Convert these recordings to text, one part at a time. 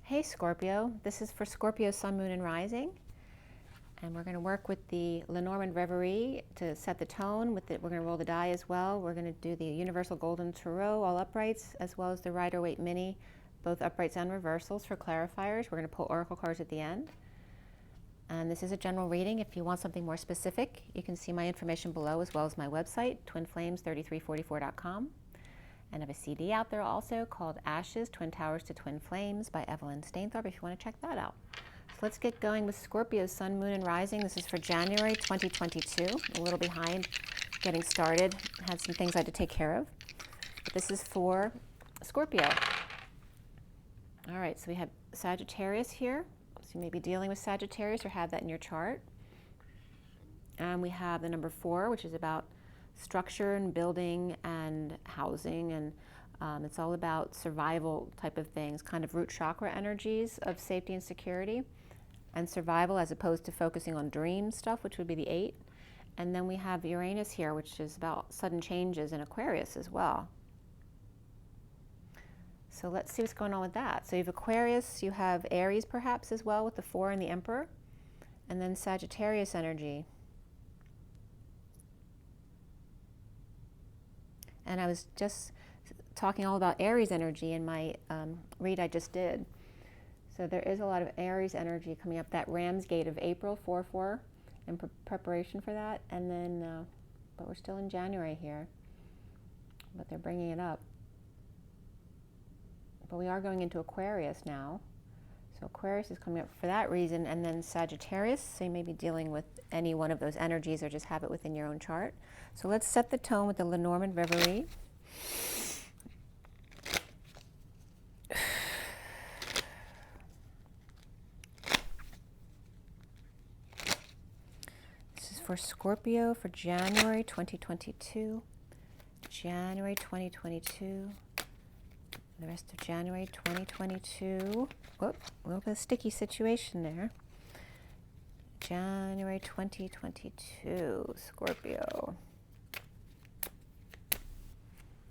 Hey Scorpio, this is for Scorpio Sun, Moon, and Rising. And we're going to work with the LENORMAND REVERIE to set the tone. With it, we're going to roll the die as well. We're going to do the Universal Golden Tarot, all uprights, as well as the Rider-Waite Mini, both uprights and reversals for clarifiers. We're going to pull oracle cards at the end. And this is a general reading. If you want something more specific, you can see my information below, as well as my website, twinflames3344.com. And I have a CD out there also called Ashes, Twin Towers to Twin Flames by Evelyn Stainthorpe, if you want to check that out. So let's get going with Scorpio Sun, Moon, and Rising. This is for January 2022. A little behind getting started. Had some things I had to take care of. But this is for Scorpio. All right, so we have Sagittarius here. So you may be dealing with Sagittarius or have that in your chart. And we have the number 4, which is about structure and building and housing, and it's all about survival type of things, kind of root chakra energies of safety and security and survival, as opposed to focusing on dream stuff, which would be the 8. And then we have Uranus here, which is about sudden changes, in Aquarius as well. So let's see what's going on with that. So you have Aquarius, you have Aries perhaps as well with the 4 and the Emperor, and then Sagittarius energy. And I was just talking all about Aries energy in my read I just did. So there is a lot of Aries energy coming up, that Ramsgate of April, 4-4, in preparation for that. And then, but we're still in January here, but they're bringing it up. But we are going into Aquarius now. So Aquarius is coming up for that reason. And then Sagittarius, so you may be dealing with any one of those energies or just have it within your own chart. So let's set the tone with the LENORMAND REVERIE. This is for Scorpio for January 2022. January 2022. The rest of January 2022. Whoop, a little bit of sticky situation there. January 2022, Scorpio.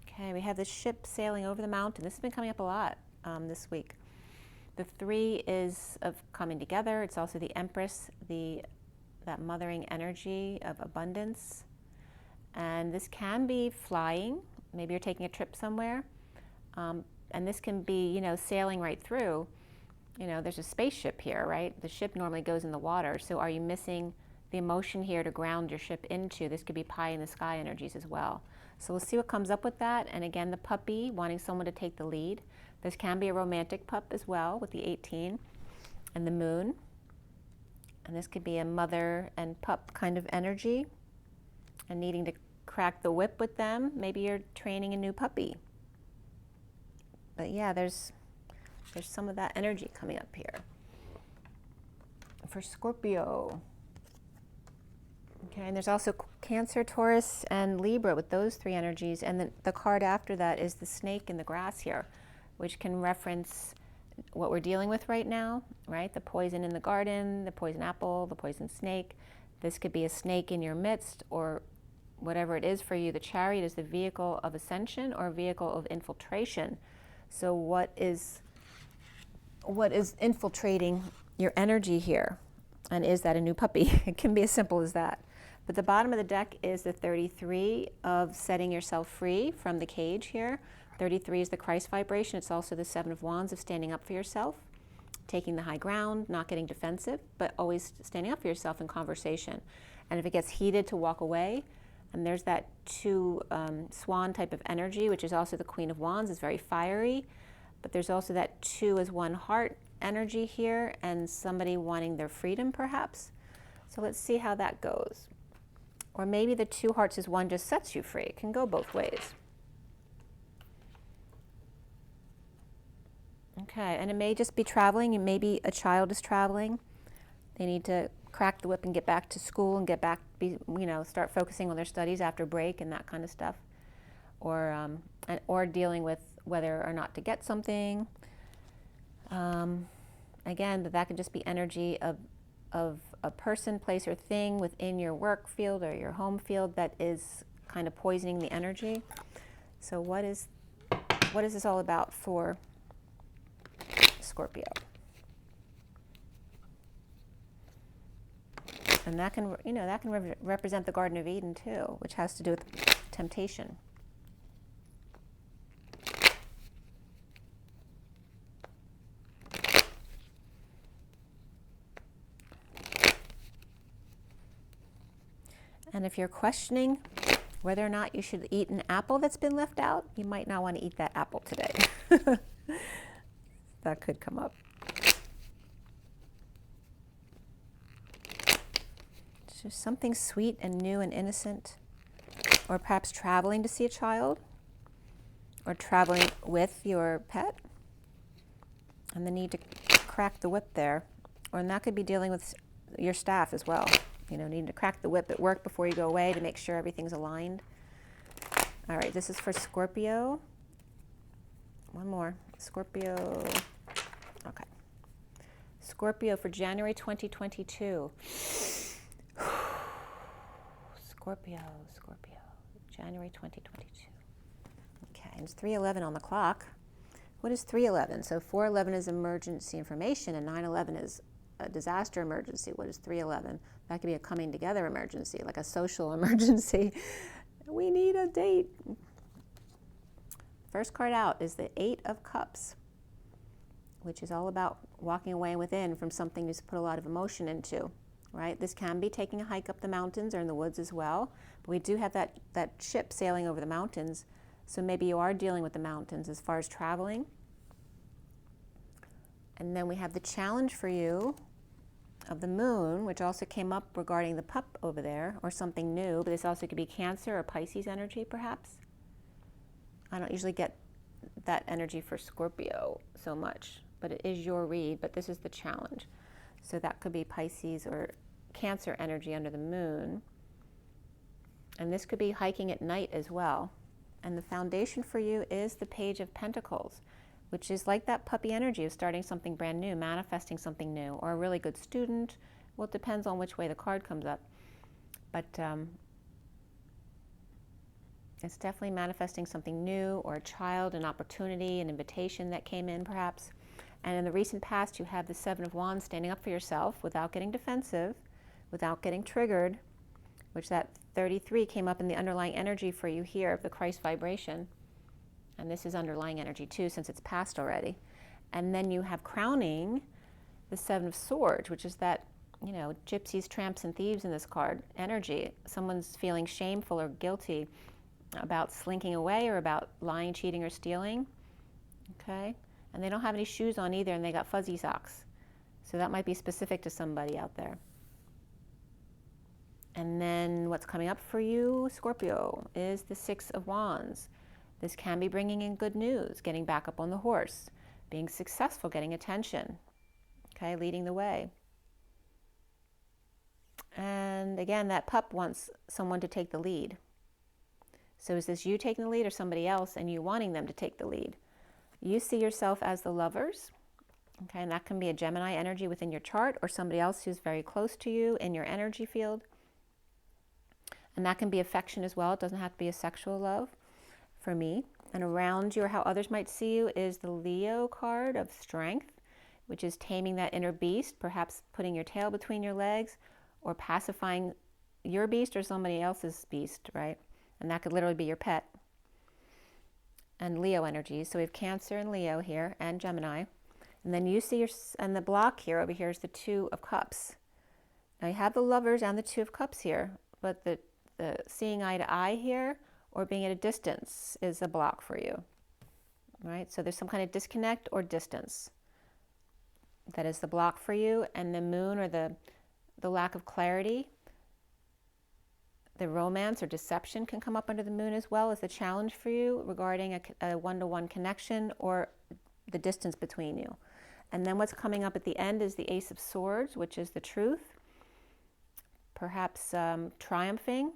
Okay, we have this ship sailing over the mountain. This has been coming up a lot this week. The 3 is of coming together. It's also the Empress, that mothering energy of abundance. And this can be flying. Maybe you're taking a trip somewhere. And this can be, you know, sailing right through. You know, there's a spaceship here, right? The ship normally goes in the water. So are you missing the emotion here to ground your ship into? This could be pie in the sky energies as well. So we'll see what comes up with that. And again, the puppy, wanting someone to take the lead. This can be a romantic pup as well with the 18 and the moon. And this could be a mother and pup kind of energy and needing to crack the whip with them. Maybe you're training a new puppy. But yeah, there's some of that energy coming up here for Scorpio. Okay, and there's also Cancer, Taurus, and Libra with those 3 energies. And then the card after that is the snake in the grass here, which can reference what we're dealing with right now, right? The poison in the garden, the poison apple, the poison snake. This could be a snake in your midst, or whatever it is for you. The Chariot is the vehicle of ascension or vehicle of infiltration. So what is infiltrating your energy here? And is that a new puppy? It can be as simple as that. But the bottom of the deck is the 33 of setting yourself free from the cage here. 33 is the Christ vibration. It's also the 7 of Wands of standing up for yourself, taking the high ground, not getting defensive, but always standing up for yourself in conversation. And if it gets heated, to walk away. And there's that 2 swan type of energy, which is also the Queen of Wands, is very fiery. But there's also that 2 as 1 heart energy here, and somebody wanting their freedom perhaps. So let's see how that goes. Or maybe the 2 hearts as 1 just sets you free. It can go both ways. Okay, and it may just be traveling, and maybe a child is traveling. They need to crack the whip and get back to school and get back, start focusing on their studies after break and that kind of stuff. Or dealing with whether or not to get something. Again, that could just be energy of a person, place, or thing within your work field or your home field that is kind of poisoning the energy. So what is this all about for Scorpio. And that can, you know, that can represent the Garden of Eden too, which has to do with temptation. And if you're questioning whether or not you should eat an apple that's been left out, you might not want to eat that apple today. That could come up. So something sweet and new and innocent, or perhaps traveling to see a child, or traveling with your pet, and the need to crack the whip there. Or and that could be dealing with your staff as well. You know, needing to crack the whip at work before you go away to make sure everything's aligned. All right, this is for Scorpio. One more. Scorpio. Okay. Scorpio for January 2022. Scorpio, January 2022. Okay, and it's 3:11 on the clock. What is 3:11? So 4:11 is emergency information, and 9:11 is a disaster emergency. What is 3:11? That could be a coming together emergency, like a social emergency. We need a date. First card out is the 8 of Cups, which is all about walking away within from something you've put a lot of emotion into, right? This can be taking a hike up the mountains or in the woods as well. But we do have that ship sailing over the mountains, so maybe you are dealing with the mountains as far as traveling. And then we have the challenge for you of the moon, which also came up regarding the pup over there, or something new, but this also could be Cancer or Pisces energy, perhaps. I don't usually get that energy for Scorpio so much, but it is your read, but this is the challenge. So that could be Pisces or Cancer energy under the moon. And this could be hiking at night as well. And the foundation for you is the Page of Pentacles, which is like that puppy energy of starting something brand new, manifesting something new, or a really good student. Well, it depends on which way the card comes up. But it's definitely manifesting something new, or a child, an opportunity, an invitation that came in perhaps. And in the recent past, you have the 7 of Wands standing up for yourself without getting defensive, without getting triggered, which that 33 came up in the underlying energy for you here of the Christ vibration. And this is underlying energy too, since it's past already. And then you have crowning the 7 of Swords, which is that, you know, gypsies, tramps, and thieves in this card energy. Someone's feeling shameful or guilty about slinking away or about lying, cheating, or stealing. Okay? And they don't have any shoes on either, and they got fuzzy socks. So that might be specific to somebody out there. And then what's coming up for you, Scorpio, is the 6 of Wands. This can be bringing in good news, getting back up on the horse, being successful, getting attention, okay, leading the way. And again, that pup wants someone to take the lead. So is this you taking the lead or somebody else and you wanting them to take the lead? You see yourself as the lovers, okay, and that can be a Gemini energy within your chart or somebody else who's very close to you in your energy field. And that can be affection as well. It doesn't have to be a sexual love. For me, and around you or how others might see you is the Leo card of strength, which is taming that inner beast, perhaps putting your tail between your legs or pacifying your beast or somebody else's beast, right? And that could literally be your pet. And Leo energies. So we have Cancer and Leo here and Gemini. And then you see and the block here over here is the 2 of Cups. Now you have the Lovers and the 2 of Cups here, but the seeing eye to eye here or being at a distance is a block for you, right? So there's some kind of disconnect or distance that is the block for you. And the moon or the lack of clarity, the romance or deception can come up under the moon as well as the challenge for you regarding a one-to-one connection or the distance between you. And then what's coming up at the end is the Ace of Swords, which is the truth, perhaps triumphing,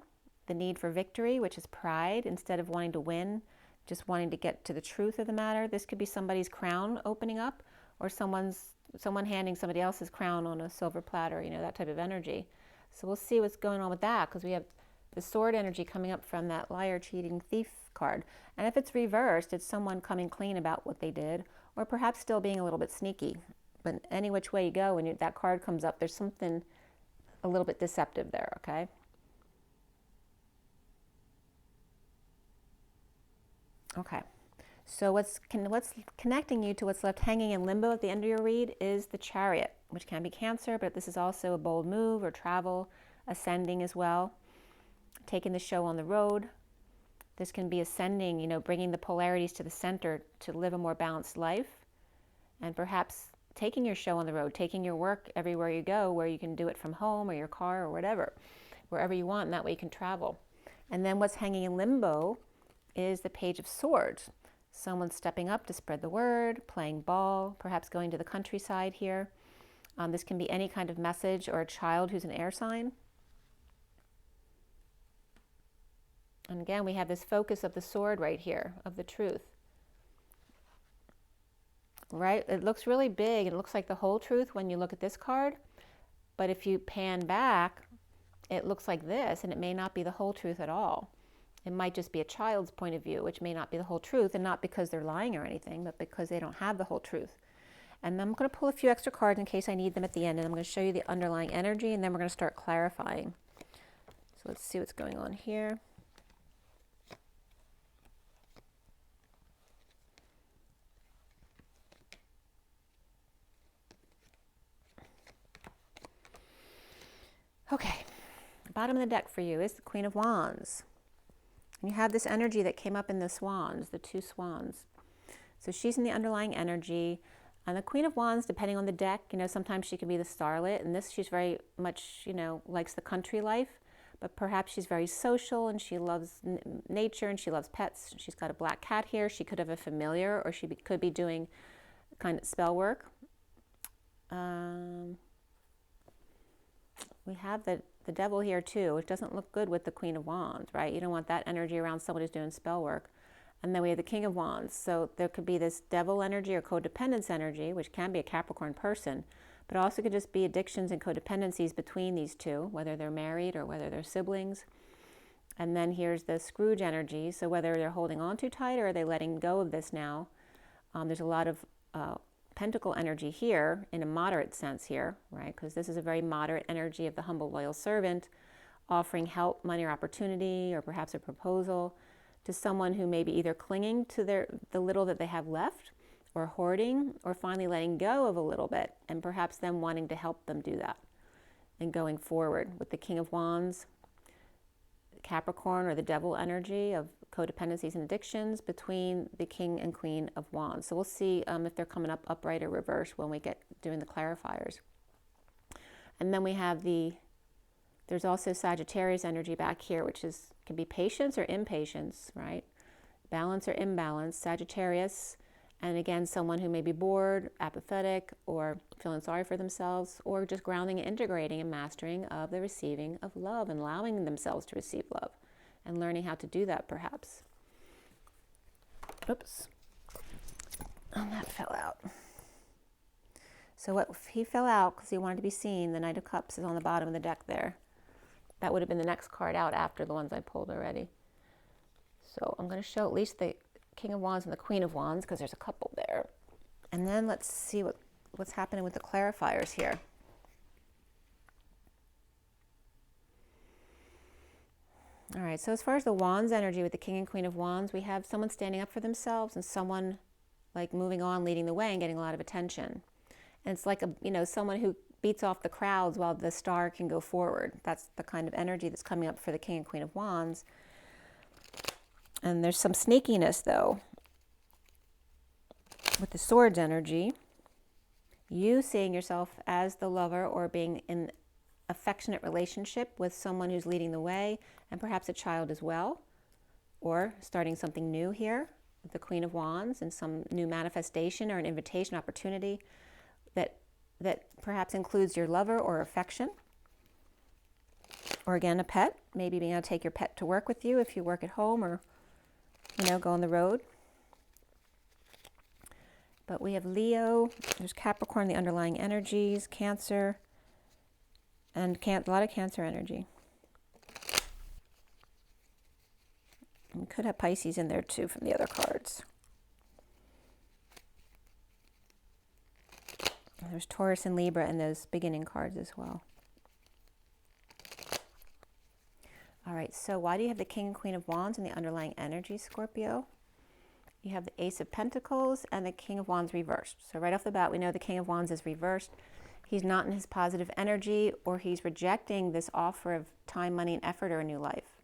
the need for victory, which is pride, instead of wanting to win, just wanting to get to the truth of the matter. This could be somebody's crown opening up or someone handing somebody else's crown on a silver platter, you know, that type of energy. So we'll see what's going on with that, because we have the sword energy coming up from that liar, cheating, thief card. And if it's reversed, it's someone coming clean about what they did, or perhaps still being a little bit sneaky. But any which way you go, when that card comes up, there's something a little bit deceptive there, okay? Okay. So what's connecting you to what's left hanging in limbo at the end of your read is the Chariot, which can be Cancer, but this is also a bold move or travel, ascending as well, taking the show on the road. This can be ascending, you know, bringing the polarities to the center to live a more balanced life, and perhaps taking your show on the road, taking your work everywhere you go, where you can do it from home or your car or whatever, wherever you want, and that way you can travel. And then what's hanging in limbo is the Page of Swords. Someone stepping up to spread the word, playing ball, perhaps going to the countryside here. This can be any kind of message, or a child who's an air sign. And again, we have this focus of the sword right here, of the truth. Right? It looks really big. It looks like the whole truth when you look at this card. But if you pan back, it looks like this, and it may not be the whole truth at all. It might just be a child's point of view, which may not be the whole truth, and not because they're lying or anything, but because they don't have the whole truth. And then I'm going to pull a few extra cards in case I need them at the end, and I'm going to show you the underlying energy, and then we're going to start clarifying. So let's see what's going on here. Okay, the bottom of the deck for you is the Queen of Wands. And you have this energy that came up in the swans, the two swans. So she's in the underlying energy. And the Queen of Wands, depending on the deck, you know, sometimes she can be the starlet. And this, she's very much, you know, likes the country life. But perhaps she's very social, and she loves nature, and she loves pets. She's got a black cat here. She could have a familiar, or she could be doing kind of spell work. We have the devil here too, which doesn't look good with the Queen of Wands, right? You don't want that energy around someone who's doing spell work. And then we have the King of Wands. So there could be this devil energy or codependence energy, which can be a Capricorn person, but also could just be addictions and codependencies between these two, whether they're married or whether they're siblings. And then here's the Scrooge energy. So whether they're holding on too tight or are they letting go of this now. There's a lot of Pentacle energy here in a moderate sense here, right? Because this is a very moderate energy of the humble, loyal servant offering help, money, or opportunity, or perhaps a proposal to someone who may be either clinging to the little that they have left, or hoarding, or finally letting go of a little bit, and perhaps them wanting to help them do that and going forward with the King of Wands, Capricorn, or the devil energy of codependencies and addictions between the King and Queen of Wands. So we'll see if they're coming up upright or reverse when we get doing the clarifiers. And then we have there's also Sagittarius energy back here, which can be patience or impatience, right? Balance or imbalance, Sagittarius. And again, someone who may be bored, apathetic, or feeling sorry for themselves, or just grounding and integrating and mastering of the receiving of love and allowing themselves to receive love and learning how to do that perhaps. Oops. And that fell out. So what if he fell out because he wanted to be seen? The Knight of Cups is on the bottom of the deck there. That would have been the next card out after the ones I pulled already. So I'm going to show at least the King of Wands and the Queen of Wands because there's a couple there. And then let's see what's happening with the clarifiers here. All right, so as far as the Wands energy with the King and Queen of Wands, we have someone standing up for themselves and someone like moving on, leading the way and getting a lot of attention. And it's like someone who beats off the crowds while the star can go forward. That's the kind of energy that's coming up for the King and Queen of Wands. And there's some sneakiness though with the Swords energy. You seeing yourself as the lover or being in affectionate relationship with someone who's leading the way, and perhaps a child as well, or starting something new here with the Queen of Wands and some new manifestation or an invitation opportunity that perhaps includes your lover or affection, or again a pet, maybe being able to take your pet to work with you if you work at home or go on the road. But we have Leo, there's Capricorn, the underlying energies, Cancer, and a lot of Cancer energy. We could have Pisces in there too from the other cards. There's Taurus and Libra in those beginning cards as well. All right, so why do you have the King and Queen of Wands in the underlying energy, Scorpio? You have the Ace of Pentacles and the King of Wands reversed. So right off the bat, we know the King of Wands is reversed. He's not in his positive energy, or he's rejecting this offer of time, money, and effort or a new life.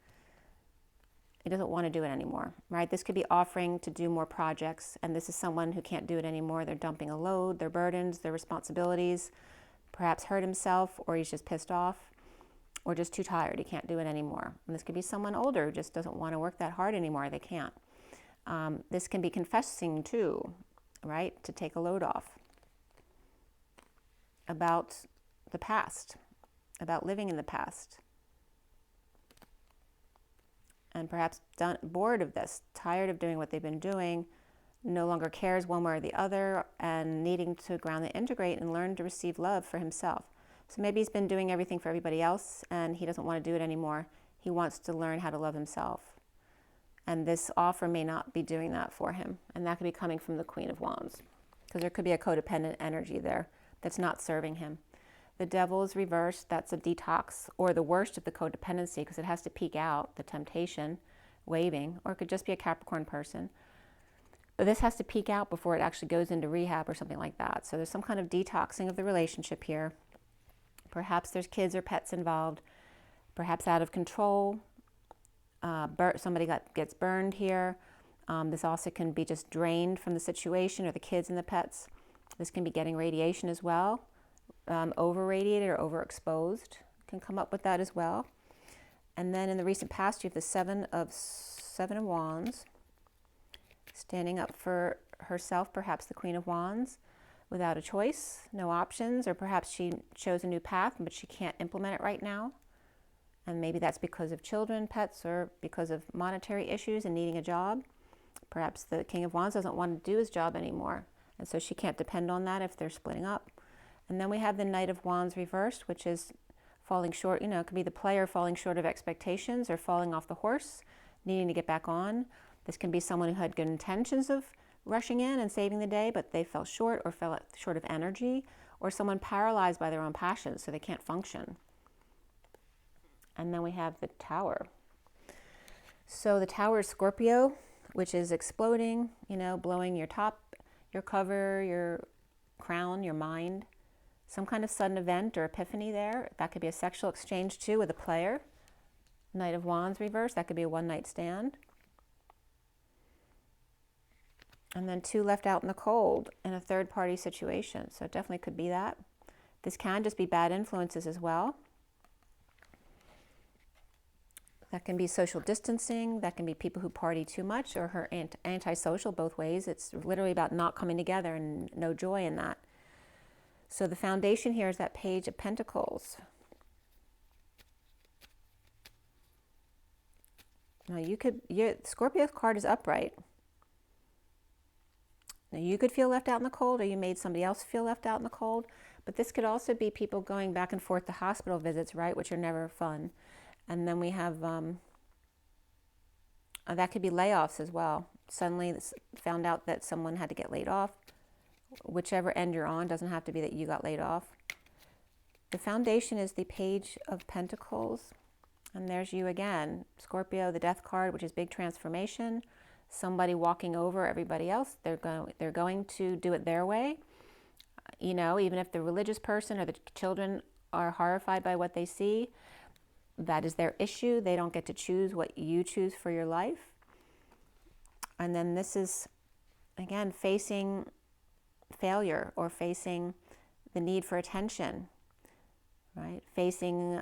He doesn't want to do it anymore, right? This could be offering to do more projects, and this is someone who can't do it anymore. They're dumping a load, their burdens, their responsibilities, perhaps hurt himself, or he's just pissed off, or just too tired. He can't do it anymore. And this could be someone older who just doesn't want to work that hard anymore. They can't. This can be confessing too, right? To take a load off about the past, about living in the past. And perhaps bored of this, tired of doing what they've been doing, no longer cares one way or the other, and needing to ground and integrate and learn to receive love for himself. So maybe he's been doing everything for everybody else and he doesn't want to do it anymore. He wants to learn how to love himself. And this offer may not be doing that for him. And that could be coming from the Queen of Wands, because there could be a codependent energy there that's not serving him. The Devil is reversed. That's a detox, or the worst of the codependency, because it has to peak out, the temptation, waving, or it could just be a Capricorn person. But this has to peak out before it actually goes into rehab or something like that. So there's some kind of detoxing of the relationship here. Perhaps there's kids or pets involved, perhaps out of control. Somebody gets burned here. This also can be just drained from the situation, or the kids and the pets. This can be getting radiation as well. Over-radiated or overexposed can come up with that as well. And then in the recent past, you have the Seven of Wands, standing up for herself, perhaps the Queen of Wands, without a choice, no options, or perhaps she chose a new path, but she can't implement it right now. And maybe that's because of children, pets, or because of monetary issues and needing a job. Perhaps the King of Wands doesn't want to do his job anymore, and so she can't depend on that if they're splitting up. And then we have the Knight of Wands reversed, which is falling short. You know, it could be the player falling short of expectations or falling off the horse, needing to get back on. This can be someone who had good intentions of rushing in and saving the day, but they fell short or fell short of energy, or someone paralyzed by their own passions, so they can't function. And then we have the Tower. So the Tower is Scorpio, which is exploding, you know, blowing your top, your cover, your crown, your mind. Some kind of sudden event or epiphany there. That could be a sexual exchange too with a player. Knight of Wands reversed. That could be a one-night stand. And then two left out in the cold in a third-party situation. So it definitely could be that. This can just be bad influences as well. That can be social distancing. That can be people who party too much or are antisocial, both ways. It's literally about not coming together and no joy in that. So the foundation here is that Page of Pentacles. Now Scorpio's card is upright. Now you could feel left out in the cold, or you made somebody else feel left out in the cold. But this could also be people going back and forth to hospital visits, right, which are never fun. And then we have, that could be layoffs as well. Suddenly found out that someone had to get laid off. Whichever end you're on, doesn't have to be that you got laid off. The foundation is the Page of Pentacles. And there's you again. Scorpio, the Death card, which is big transformation. Somebody walking over everybody else. They're going to do it their way. You know, even if the religious person or the children are horrified by what they see, that is their issue. They don't get to choose what you choose for your life. And then this is, again, facing failure or facing the need for attention, right? Facing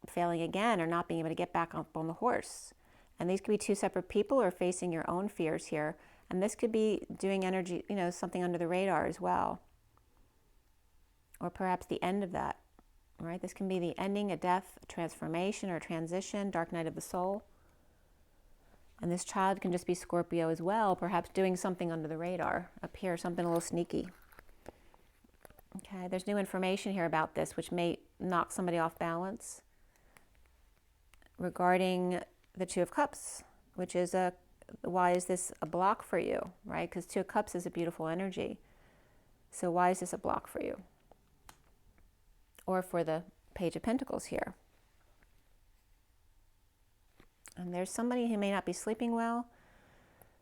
failing again or not being able to get back up on the horse. And these could be two separate people, or facing your own fears here. And this could be doing energy, you know, something under the radar as well. Or perhaps the end of that. Right? This can be the ending, a death, a transformation, or a transition, dark night of the soul. And this child can just be Scorpio as well, perhaps doing something under the radar up here, something a little sneaky. Okay, there's new information here about this, which may knock somebody off balance. Regarding the Two of Cups, which is why is this a block for you, right? Because Two of Cups is a beautiful energy. So why is this a block for you? or for the Page of Pentacles here. And there's somebody who may not be sleeping well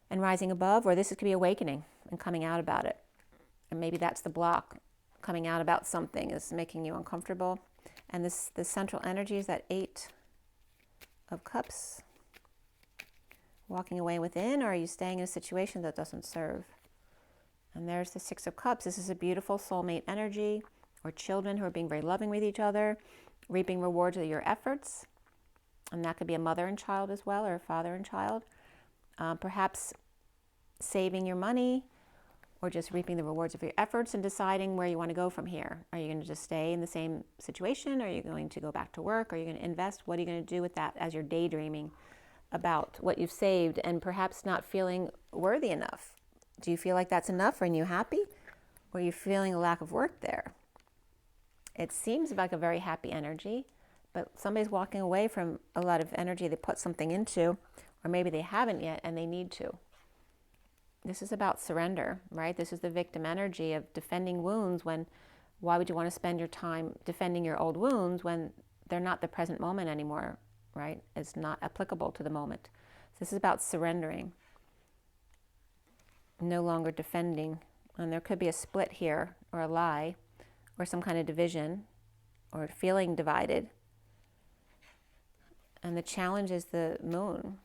and rising above, or this could be awakening and coming out about it. And maybe that's the block. Coming out about something is making you uncomfortable. And the central energy is that 8 of Cups. Walking away within, or are you staying in a situation that doesn't serve? And there's the 6 of Cups. This is a beautiful soulmate energy, or children who are being very loving with each other, reaping rewards of your efforts. And that could be a mother and child as well, or a father and child. Perhaps saving your money, or just reaping the rewards of your efforts and deciding where you want to go from here. Are you going to just stay in the same situation? Are you going to go back to work? Are you going to invest? What are you going to do with that as you're daydreaming about what you've saved and perhaps not feeling worthy enough? Do you feel like that's enough? Are you happy? Or are you feeling a lack of worth there? It seems like a very happy energy, but somebody's walking away from a lot of energy they put something into, or maybe they haven't yet and they need to. This is about surrender, right? This is the victim energy of defending wounds when, why would you want to spend your time defending your old wounds when they're not the present moment anymore, right? It's not applicable to the moment. This is about surrendering, no longer defending. And there could be a split here, or a lie, or some kind of division, or feeling divided. And the challenge is the moon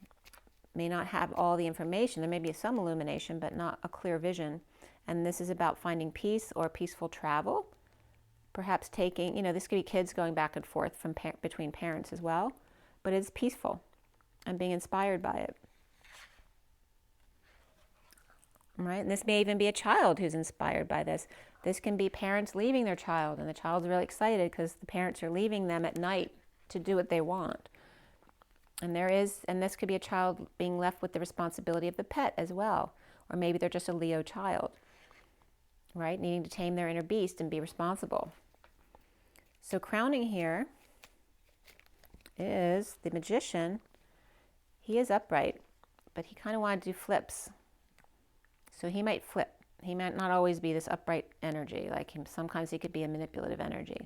may not have all the information. There may be some illumination, but not a clear vision. And this is about finding peace or peaceful travel. Perhaps taking, this could be kids going back and forth from between parents as well, but it's peaceful and being inspired by it. Right? And this may even be a child who's inspired by this. This can be parents leaving their child, and the child's really excited because the parents are leaving them at night to do what they want. And this could be a child being left with the responsibility of the pet as well. Or maybe they're just a Leo child, right? Needing to tame their inner beast and be responsible. So crowning here is the Magician. He is upright, but he kind of wanted to do flips. So he might flip. He might not always be this upright energy like him. Sometimes he could be a manipulative energy.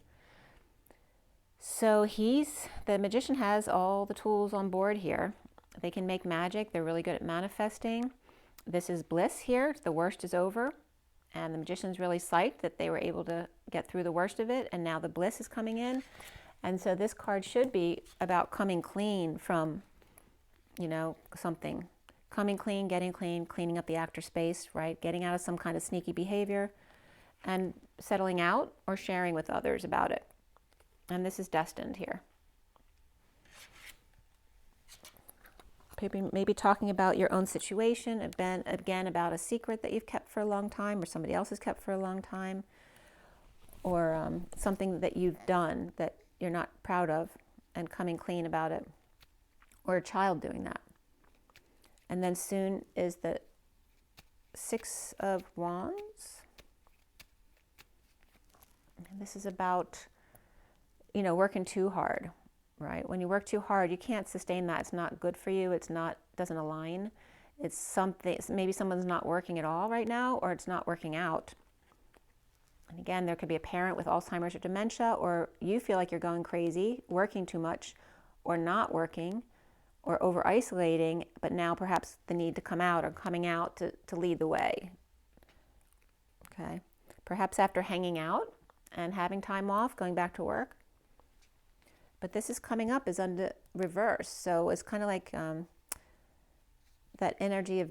So the Magician has all the tools on board here. They can make magic. They're really good at manifesting. This is bliss here. The worst is over. And the Magician's really psyched that they were able to get through the worst of it. And now the bliss is coming in. And so this card should be about coming clean from, something. Coming clean, getting clean, cleaning up the actor space, right? Getting out of some kind of sneaky behavior and settling out or sharing with others about it. And this is destined here. Maybe talking about your own situation, again about a secret that you've kept for a long time, or somebody else has kept for a long time, or something that you've done that you're not proud of and coming clean about it, or a child doing that. And then soon is the 6 of Wands. And this is about working too hard, right? When you work too hard, you can't sustain that. It's not good for you. Doesn't align. It's something, maybe someone's not working at all right now, or it's not working out. And again, there could be a parent with Alzheimer's or dementia, or you feel like you're going crazy, working too much, or not working, or over isolating, but now perhaps the need to come out or coming out to lead the way. Okay. Perhaps after hanging out and having time off, going back to work. But this is coming up as under reverse. So it's kind of like that energy of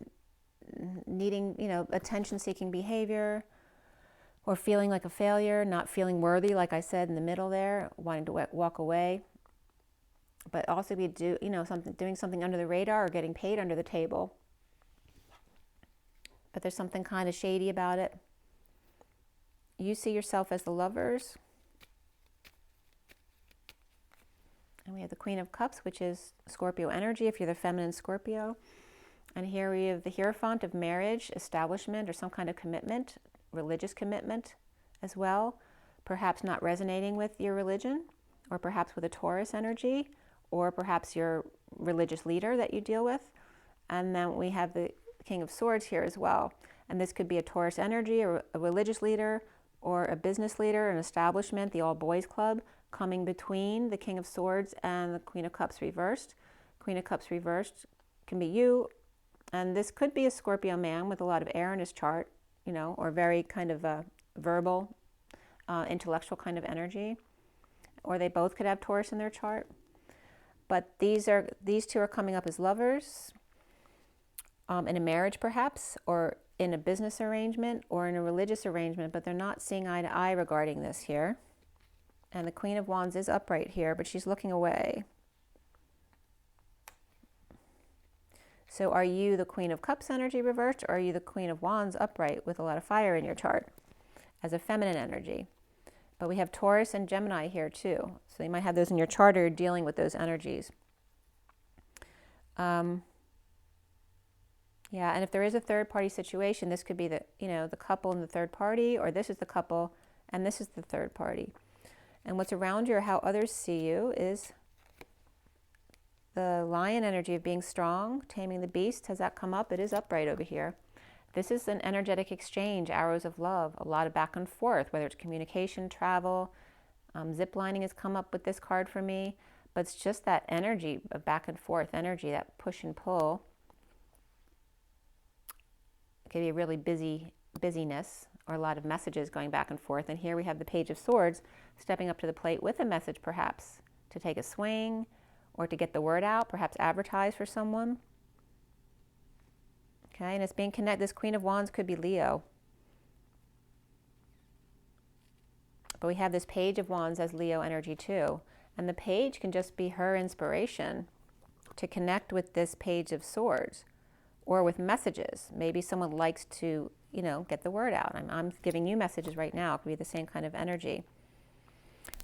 needing, attention-seeking behavior, or feeling like a failure, not feeling worthy, like I said in the middle there, wanting to walk away. But also be doing something under the radar or getting paid under the table. But there's something kind of shady about it. You see yourself as the Lovers. And we have the Queen of Cups, which is Scorpio energy, if you're the feminine Scorpio. And here we have the Hierophant of marriage, establishment, or some kind of commitment, religious commitment as well. Perhaps not resonating with your religion, or perhaps with a Taurus energy, or perhaps your religious leader that you deal with. And then we have the King of Swords here as well. And this could be a Taurus energy, or a religious leader, or a business leader, an establishment, the all boys club, coming between the King of Swords and the Queen of Cups reversed. Queen of Cups reversed can be you, and this could be a Scorpio man with a lot of air in his chart, you know, or very kind of a verbal, intellectual kind of energy, or they both could have Taurus in their chart. But these two are coming up as lovers, in a marriage perhaps, or in a business arrangement, or in a religious arrangement, but they're not seeing eye to eye regarding this here. And the Queen of Wands is upright here, but she's looking away. So are you the Queen of Cups energy reversed, or are you the Queen of Wands upright with a lot of fire in your chart as a feminine energy? But we have Taurus and Gemini here too. So you might have those in your chart, or you're dealing with those energies. Yeah, and if there is a third party situation, this could be the, you know, the couple and the third party, or this is the couple and this is the third party. And what's around you or how others see you is the lion energy of being strong, taming the beast. Has that come up? It is upright over here. This is an energetic exchange, arrows of love, a lot of back and forth, whether it's communication, travel, zip lining has come up with this card for me, but it's just that energy of back and forth energy, that push and pull. It could be a really busyness, or a lot of messages going back and forth. And here we have the Page of Swords stepping up to the plate with a message, perhaps to take a swing or to get the word out, perhaps advertise for someone. Okay, and it's being connected. This Queen of Wands could be Leo. But we have this Page of Wands as Leo energy too. And the page can just be her inspiration to connect with this Page of Swords, or with messages. Maybe someone likes to, you know, get the word out. I'm giving you messages right now. It could be the same kind of energy.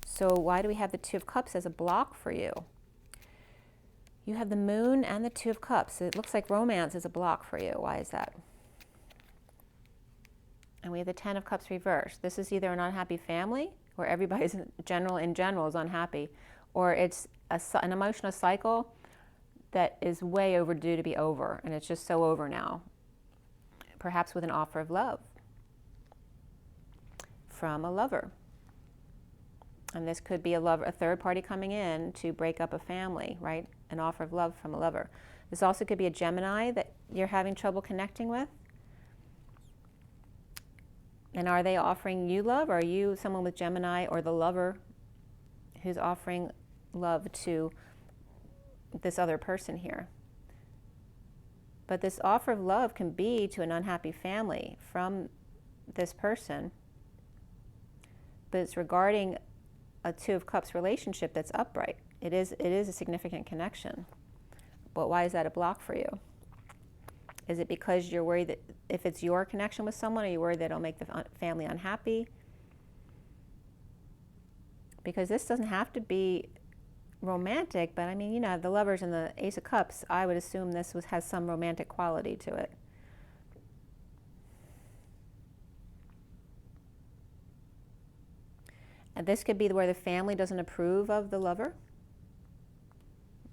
So why do we have the Two of Cups as a block for you? You have the Moon and the Two of Cups. It looks like romance is a block for you. Why is that? And we have the Ten of Cups reversed. This is either an unhappy family, where everybody's in general is unhappy, or it's an emotional cycle that is way overdue to be over, and it's just so over now. Perhaps with an offer of love from a lover. And this could be a third party coming in to break up a family, right? An offer of love from a lover. This also could be a Gemini that you're having trouble connecting with. And are they offering you love? Or are you someone with Gemini, or the lover who's offering love to this other person here? But this offer of love can be to an unhappy family from this person. But it's regarding a Two of Cups relationship that's upright. It is a significant connection. But why is that a block for you? Is it because you're worried that if it's your connection with someone, are you worried that it'll make the family unhappy? Because this doesn't have to be romantic, but I mean, you know, the Lovers and the Ace of Cups, I would assume this has some romantic quality to it. And this could be where the family doesn't approve of the lover.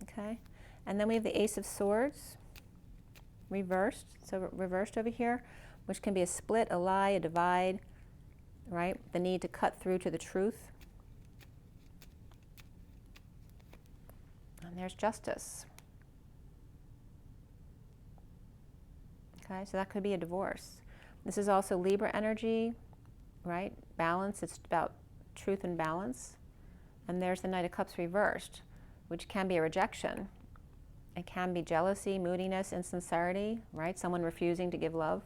Okay. And then we have the Ace of Swords reversed. So reversed over here, which can be a split, a lie, a divide, right? The need to cut through to the truth. And there's Justice. Okay, so that could be a divorce. This is also Libra energy, right? Balance, it's about truth and balance. And there's the Knight of Cups reversed, which can be a rejection. It can be jealousy, moodiness, insincerity, right? Someone refusing to give love.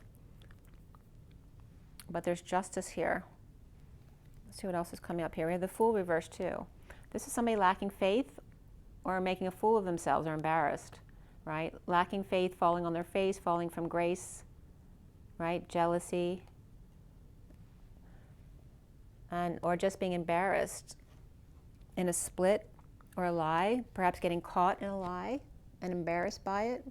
But there's Justice here. Let's see what else is coming up here. We have the Fool reversed too. This is somebody lacking faith or making a fool of themselves or embarrassed, right? Lacking faith, falling on their face, falling from grace, right? Jealousy. Or just being embarrassed in a split or a lie, perhaps getting caught in a lie and embarrassed by it.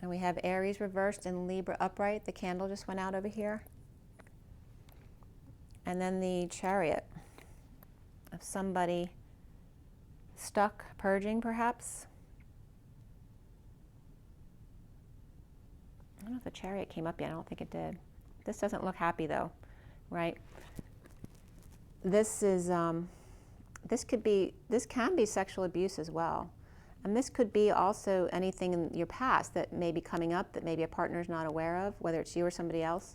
And we have Aries reversed and Libra upright. The candle just went out over here. And then the Chariot of somebody stuck, purging perhaps. I don't know if the Chariot came up yet. I don't think it did. This doesn't look happy though, right? This is, this can be sexual abuse as well. And this could be also anything in your past that may be coming up that maybe a partner's not aware of, whether it's you or somebody else.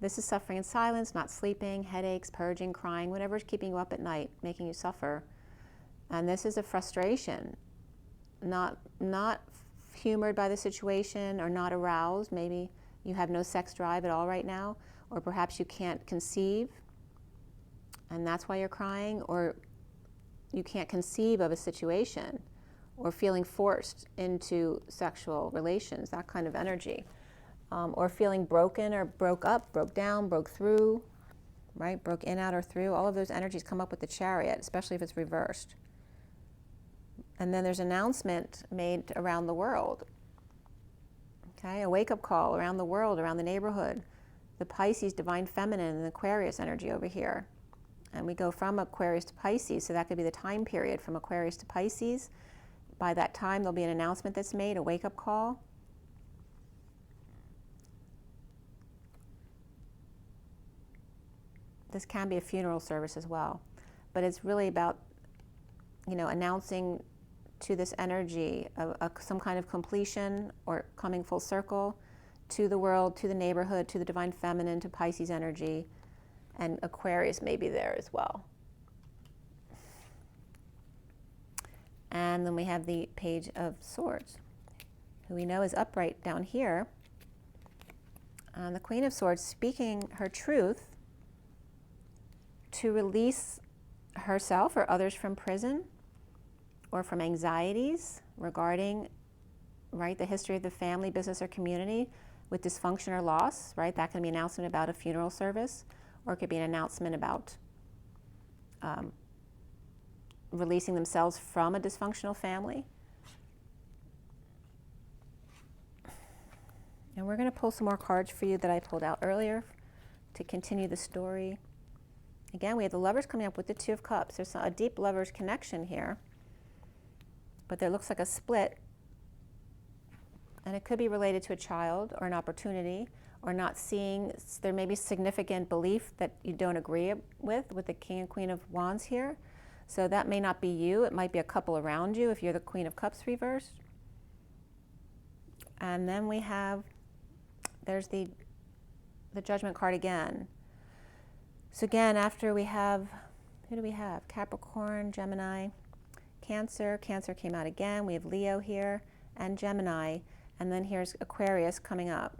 This is suffering in silence, not sleeping, headaches, purging, crying, whatever's keeping you up at night, making you suffer. And this is a frustration, not humored by the situation or not aroused. Maybe you have no sex drive at all right now, or perhaps you can't conceive, and that's why you're crying, or you can't conceive of a situation, or feeling forced into sexual relations, that kind of energy. Or feeling broken or broke up, broke down, broke through, right? Broke in, out, or through. All of those energies come up with the Chariot, especially if it's reversed. And then there's an announcement made around the world. Okay, a wake-up call around the world, around the neighborhood. The Pisces, divine feminine, and the Aquarius energy over here. And we go from Aquarius to Pisces, so that could be the time period from Aquarius to Pisces. By that time, there'll be an announcement that's made, a wake-up call. This can be a funeral service as well, but it's really about, announcing to this energy some kind of completion or coming full circle to the world, to the neighborhood, to the divine feminine, to Pisces energy, and Aquarius may be there as well. And then we have the Page of Swords, who we know is upright down here. The Queen of Swords speaking her truth to release herself or others from prison or from anxieties regarding, right, the history of the family, business, or community with dysfunction or loss, right? That can be an announcement about a funeral service, or it could be an announcement about releasing themselves from a dysfunctional family. And we're going to pull some more cards for you that I pulled out earlier to continue the story. Again, we have the Lovers coming up with the Two of Cups. There's a deep Lovers connection here, but there looks like a split, and it could be related to a child or an opportunity, or not seeing. There may be significant belief that you don't agree with the King and Queen of Wands here. So that may not be you. It might be a couple around you if you're the Queen of Cups reversed. And then we have, there's the Judgment card again. So again, after we have, who do we have? Capricorn, Gemini, Cancer. Cancer came out again. We have Leo here and Gemini. And then here's Aquarius coming up.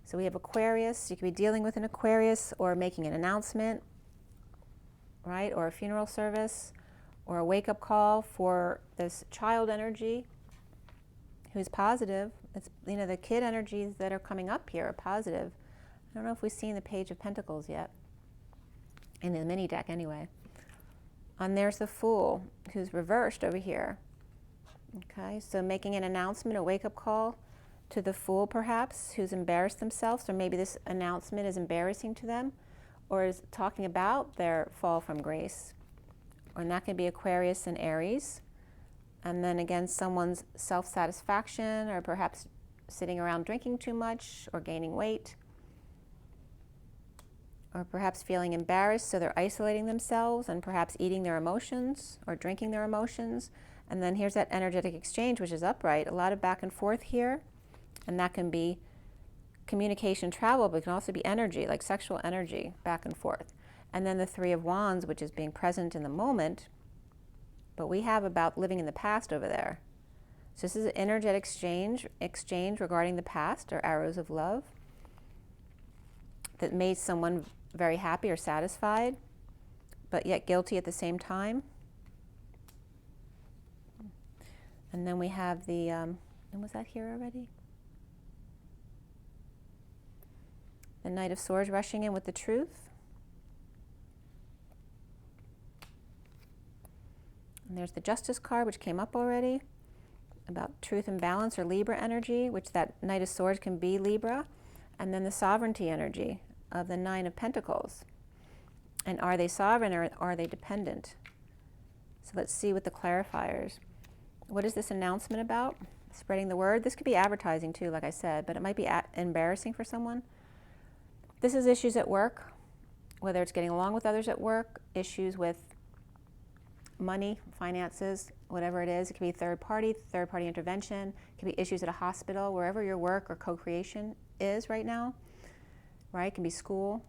So we have Aquarius. You could be dealing with an Aquarius or making an announcement, right? Or a funeral service or a wake-up call for this child energy who's positive. It's, the kid energies that are coming up here are positive. I don't know if we've seen the Page of Pentacles yet. In the mini deck anyway. And there's the Fool, who's reversed over here. Okay, so making an announcement, a wake-up call to the Fool perhaps, who's embarrassed themselves, or maybe this announcement is embarrassing to them, or is talking about their fall from grace. And that can be Aquarius and Aries. And then again, someone's self-satisfaction, or perhaps sitting around drinking too much, or gaining weight, or perhaps feeling embarrassed, so they're isolating themselves and perhaps eating their emotions or drinking their emotions. And then here's that energetic exchange, which is upright. A lot of back and forth here, and that can be communication, travel, but it can also be energy, like sexual energy, back and forth. And then the Three of Wands, which is being present in the moment, but we have about living in the past over there. So this is an energetic exchange regarding the past, or arrows of love, that made someone very happy or satisfied, but yet guilty at the same time. And then we have the, and was that here already? The Knight of Swords rushing in with the Truth. And there's the Justice card, which came up already, about truth and balance, or Libra energy, which that Knight of Swords can be Libra. And then the Sovereignty energy of the Nine of Pentacles. And are they sovereign, or are they dependent? So let's see with the clarifiers. What is this announcement about? Spreading the word. This could be advertising too, like I said, but it might be embarrassing for someone. This is issues at work, whether it's getting along with others at work, issues with money, finances, whatever it is. It could be third party intervention. It could be issues at a hospital, wherever your work or co-creation is right now, right? It can be school,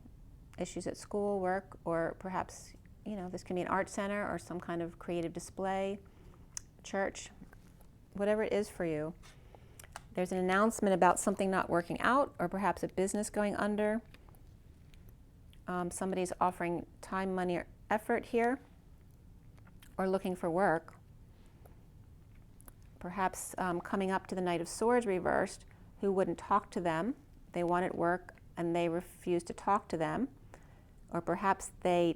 issues at school, work, or perhaps, you know, this can be an art center or some kind of creative display, church, whatever it is for you. There's an announcement about something not working out, or perhaps a business going under. Somebody's offering time, money, or effort here, or looking for work. Perhaps coming up to the Knight of Swords reversed, who wouldn't talk to them. They wanted work and they refused to talk to them. Or perhaps they're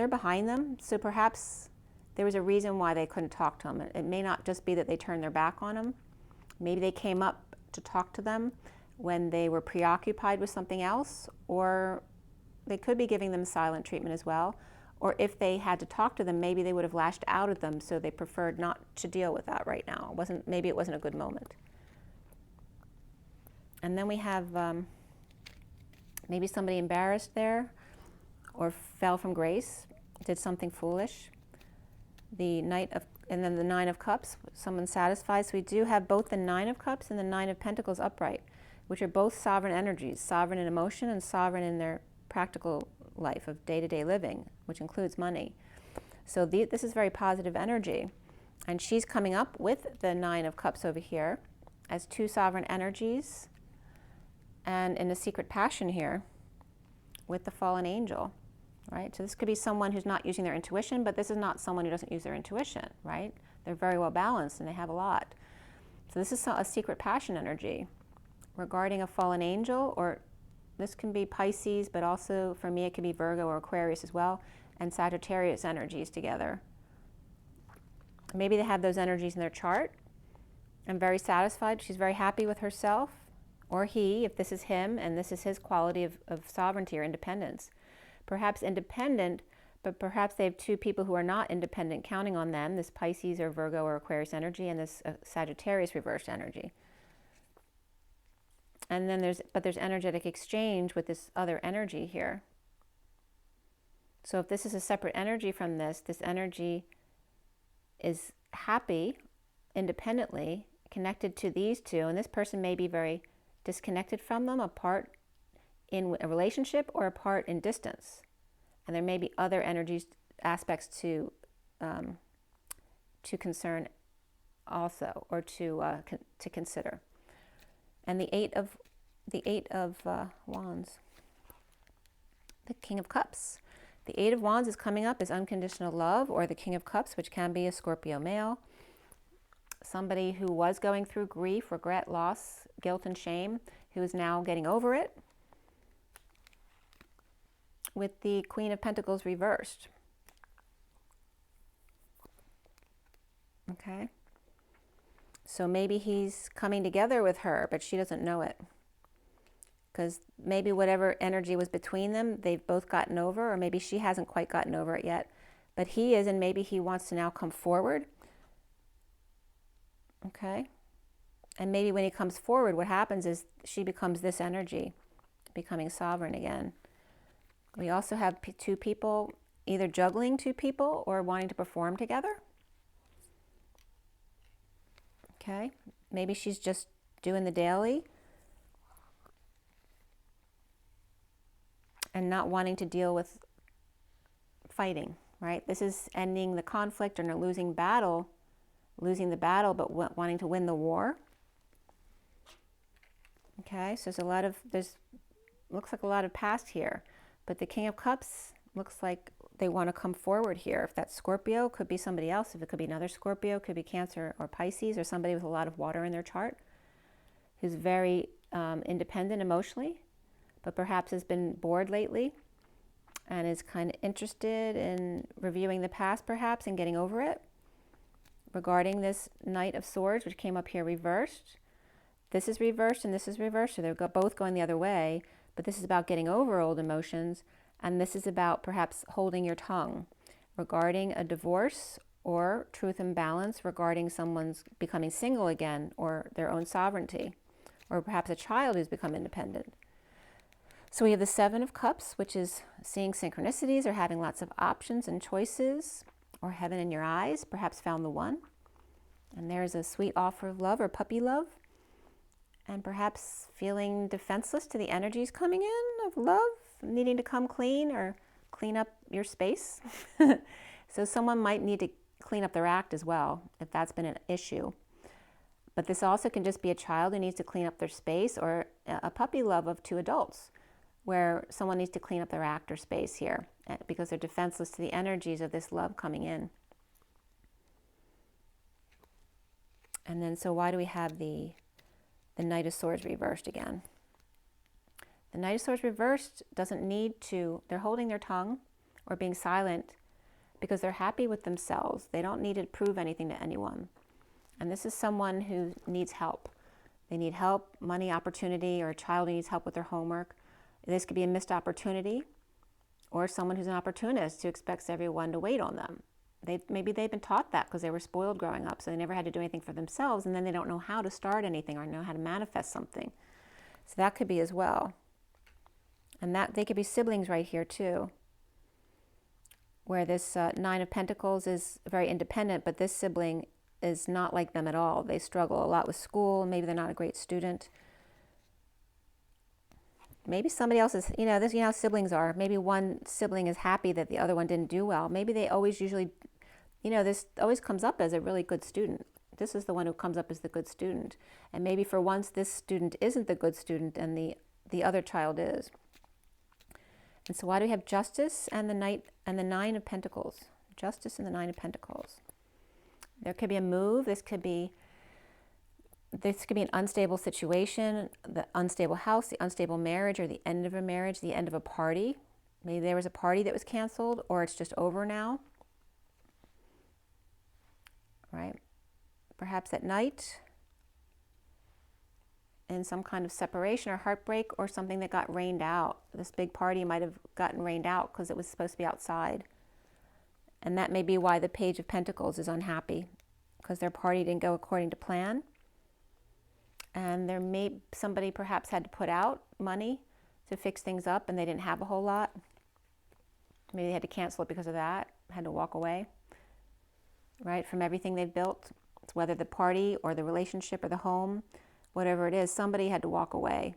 behind them, so perhaps there was a reason why they couldn't talk to them. It may not just be that they turned their back on them. Maybe they came up to talk to them when they were preoccupied with something else, or they could be giving them silent treatment as well. Or if they had to talk to them, maybe they would have lashed out at them, so they preferred not to deal with that right now. Maybe it wasn't a good moment. And then we have maybe somebody embarrassed there, or fell from grace, did something foolish. And then the Nine of Cups, someone satisfied. So we do have both the Nine of Cups and the Nine of Pentacles upright, which are both sovereign energies, sovereign in emotion and sovereign in their practical life of day-to-day living, which includes money. So this is very positive energy. And she's coming up with the Nine of Cups over here as two sovereign energies, and in a secret passion here with the fallen angel, right? So this could be someone who's not using their intuition, but this is not someone who doesn't use their intuition, right? They're very well balanced and they have a lot. So this is a secret passion energy regarding a fallen angel, or this can be Pisces, but also for me it could be Virgo or Aquarius as well, and Sagittarius energies together. Maybe they have those energies in their chart. I'm very satisfied. She's very happy with herself, or he, if this is him, and this is his quality of sovereignty or independence. Perhaps independent, but perhaps they have two people who are not independent counting on them, this Pisces or Virgo or Aquarius energy, and this Sagittarius reversed energy. And then there's energetic exchange with this other energy here. So if this is a separate energy from this energy is happy, independently, connected to these two, and this person may be very disconnected from them, apart in a relationship or apart in distance. And there may be other energies, aspects to concern also, or to consider. And the Eight of Wands, the King of Cups. The Eight of Wands is coming up as unconditional love, or the King of Cups, which can be a Scorpio male. Somebody who was going through grief, regret, loss, guilt, and shame, who is now getting over it, with the Queen of Pentacles reversed. Okay. So maybe he's coming together with her, but she doesn't know it. Because maybe whatever energy was between them, they've both gotten over, or maybe she hasn't quite gotten over it yet. But he is, and maybe he wants to now come forward. Okay. And maybe when he comes forward, what happens is she becomes this energy, becoming sovereign again. We also have two people either juggling two people or wanting to perform together. Okay. Maybe she's just doing the daily and not wanting to deal with fighting, right? This is ending the conflict or losing the battle, but wanting to win the war. Okay, so looks like a lot of past here, but the King of Cups looks like they want to come forward here. If that's Scorpio, could be somebody else. If it could be another Scorpio, could be Cancer or Pisces, or somebody with a lot of water in their chart who's very independent emotionally, but perhaps has been bored lately and is kind of interested in reviewing the past perhaps and getting over it. Regarding this Knight of Swords, which came up here reversed. This is reversed and this is reversed, so they're both going the other way, but this is about getting over old emotions, and this is about perhaps holding your tongue regarding a divorce or truth and balance regarding someone's becoming single again, or their own sovereignty, or perhaps a child who's become independent. So we have the Seven of Cups, which is seeing synchronicities or having lots of options and choices, or heaven in your eyes, perhaps found the one. And there's a sweet offer of love or puppy love, and perhaps feeling defenseless to the energies coming in of love, needing to come clean or clean up your space. So someone might need to clean up their act as well, if that's been an issue. But this also can just be a child who needs to clean up their space, or a puppy love of two adults, where someone needs to clean up their act or space here because they're defenseless to the energies of this love coming in. And then, so why do we have the Knight of Swords reversed again? The Knight of Swords reversed doesn't need to, they're holding their tongue or being silent because they're happy with themselves. They don't need to prove anything to anyone. And this is someone who needs help. They need help, money, opportunity, or a child who needs help with their homework. This could be a missed opportunity, or someone who's an opportunist who expects everyone to wait on them. Maybe they've been taught that because they were spoiled growing up, so they never had to do anything for themselves, and then they don't know how to start anything or know how to manifest something. So that could be as well. And that they could be siblings right here too, where this Nine of Pentacles is very independent, but this sibling is not like them at all. They struggle a lot with school. Maybe they're not a great student. Maybe somebody else is, you know how siblings are. Maybe one sibling is happy that the other one didn't do well. Maybe they always usually, this always comes up as a really good student. This is the one who comes up as the good student. And maybe for once this student isn't the good student and the other child is. And so why do we have Justice and the Knight and the Nine of Pentacles? Justice and the Nine of Pentacles. There could be a move. This could be an unstable situation, the unstable house, the unstable marriage, or the end of a marriage, the end of a party. Maybe there was a party that was canceled, or it's just over now. Right? Perhaps at night, in some kind of separation or heartbreak, or something that got rained out. This big party might have gotten rained out because it was supposed to be outside. And that may be why the Page of Pentacles is unhappy, because their party didn't go according to plan. And somebody perhaps had to put out money to fix things up, and they didn't have a whole lot. Maybe they had to cancel it because of that, had to walk away, right, from everything they've built. It's whether the party or the relationship or the home, whatever it is, somebody had to walk away.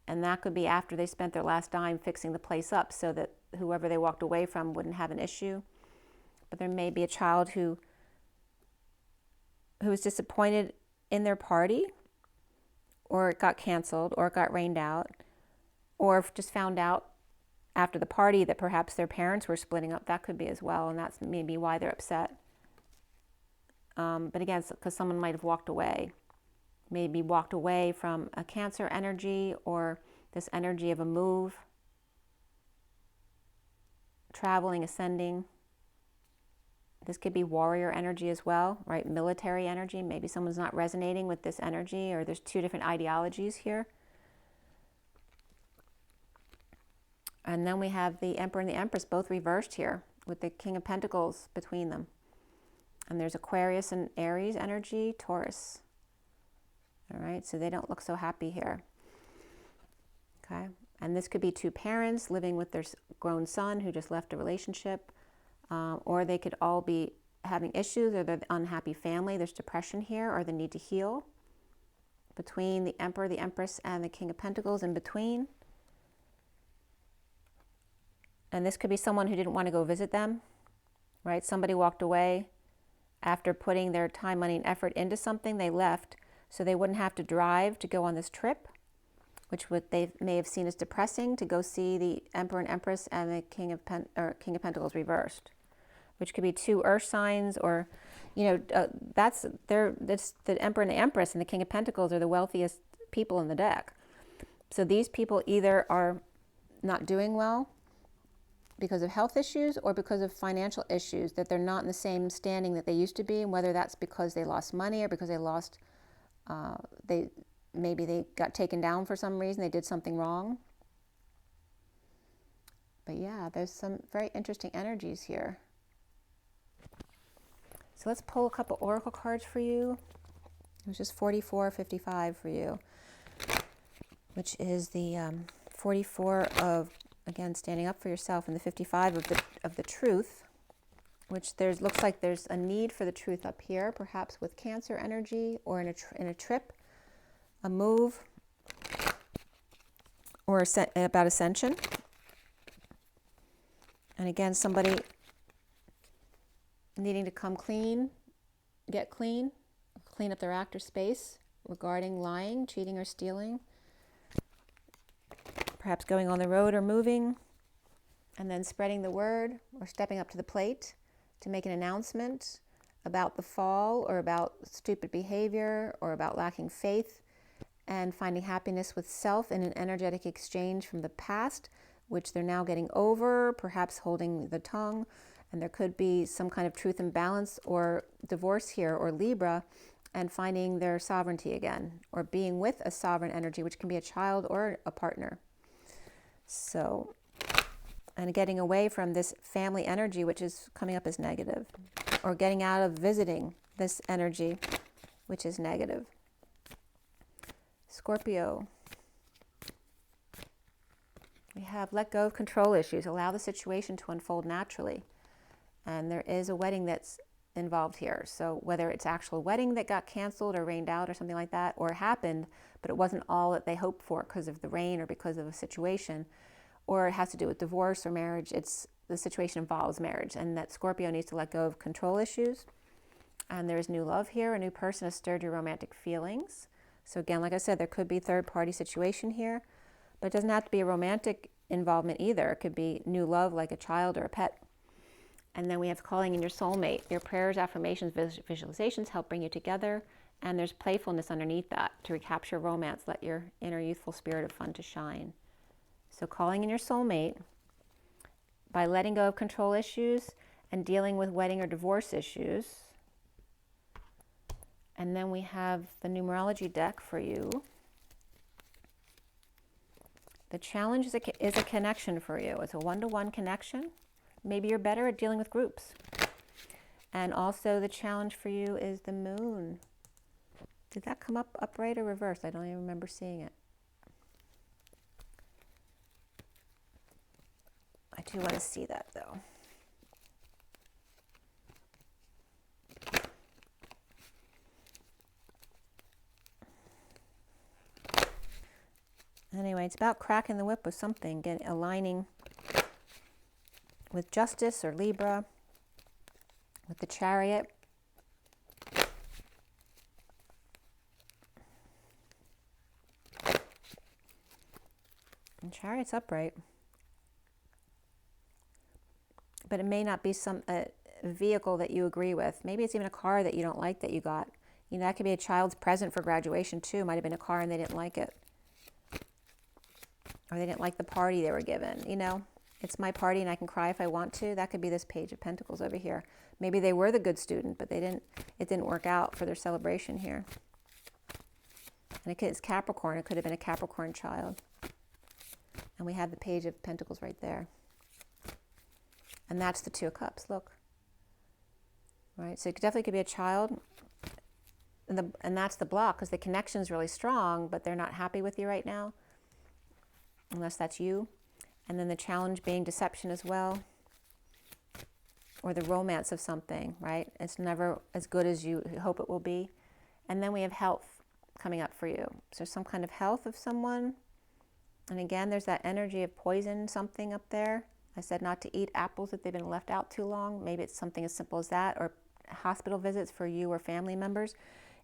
And that could be after they spent their last dime fixing the place up so that whoever they walked away from wouldn't have an issue. But there may be a child who was disappointed in their party, or it got canceled, or it got rained out, or just found out after the party that perhaps their parents were splitting up. That could be as well, and that's maybe why they're upset. But again, because someone might have walked away. Maybe walked away from a Cancer energy, or this energy of a move, traveling, ascending. This could be warrior energy as well, right? Military energy. Maybe someone's not resonating with this energy, or there's two different ideologies here. And then we have the Emperor and the Empress both reversed here with the King of Pentacles between them. And there's Aquarius and Aries energy, Taurus. All right, so they don't look so happy here. Okay, and this could be two parents living with their grown son who just left a relationship. Or they could all be having issues, or they're the unhappy family. There's depression here, or the need to heal. Between the Emperor, the Empress, and the King of Pentacles in between. And this could be someone who didn't want to go visit them, right? Somebody walked away after putting their time, money, and effort into something. They left so they wouldn't have to drive to go on this trip, which they may have seen as depressing, to go see the Emperor and Empress and the King of Pentacles reversed. Which could be two earth signs, or, that's the Emperor and the Empress and the King of Pentacles are the wealthiest people in the deck. So these people either are not doing well because of health issues, or because of financial issues, that they're not in the same standing that they used to be, and whether that's because they lost money, or because they lost, maybe they got taken down for some reason, they did something wrong. But yeah, there's some very interesting energies here. So let's pull a couple oracle cards for you. It was just 4455 for you, which is the 44 of, again, standing up for yourself, and the 55 of the truth, which looks like there's a need for the truth up here, perhaps with Cancer energy, or in a trip, a move, or about ascension. And again, somebody needing to come clean, get clean, clean up their act or space regarding lying, cheating, or stealing. Perhaps going on the road or moving, and then spreading the word or stepping up to the plate to make an announcement about the fall, or about stupid behavior, or about lacking faith, and finding happiness with self in an energetic exchange from the past, which they're now getting over, perhaps holding the tongue. And there could be some kind of truth and balance, or divorce here, or Libra, and finding their sovereignty again, or being with a sovereign energy, which can be a child or a partner. So, and getting away from this family energy, which is coming up as negative, or getting out of visiting this energy, which is negative. Scorpio. We have let go of control issues, allow the situation to unfold naturally. And there is a wedding that's involved here. So whether it's actual wedding that got canceled or rained out or something like that, or happened, but it wasn't all that they hoped for because of the rain or because of a situation, or it has to do with divorce or marriage, the situation involves marriage, and that Scorpio needs to let go of control issues. And there's new love here, a new person has stirred your romantic feelings. So again, like I said, there could be third-party situation here, but it doesn't have to be a romantic involvement either. It could be new love, like a child or a pet. And then we have calling in your soulmate. Your prayers, affirmations, visualizations help bring you together. And there's playfulness underneath that to recapture romance. Let your inner youthful spirit of fun to shine. So calling in your soulmate by letting go of control issues and dealing with wedding or divorce issues. And then we have the numerology deck for you. The challenge is a connection for you. It's a one-to-one connection. Maybe you're better at dealing with groups. And also the challenge for you is the moon. Did that come up upright or reversed? I don't even remember seeing it. I do want to see that though. Anyway, it's about cracking the whip with something, aligning with Justice or Libra, with the Chariot. And Chariot's upright. But it may not be a vehicle that you agree with. Maybe it's even a car that you don't like that you got. You know, that could be a child's present for graduation too. Might have been a car and they didn't like it. Or they didn't like the party they were given, you know. It's my party and I can cry if I want to. That could be this Page of Pentacles over here. Maybe they were the good student, but it didn't work out for their celebration here. And it's Capricorn. It could have been a Capricorn child. And we have the Page of Pentacles right there. And that's the Two of Cups, look. Right, so it definitely could be a child. And that's the block, because the connection's really strong, but they're not happy with you right now. Unless that's you. And then the challenge being deception as well, or the romance of something, right? It's never as good as you hope it will be. And then we have health coming up for you. So some kind of health of someone. And again, there's that energy of poison, something up there. I said not to eat apples if they've been left out too long. Maybe it's something as simple as that, or hospital visits for you or family members.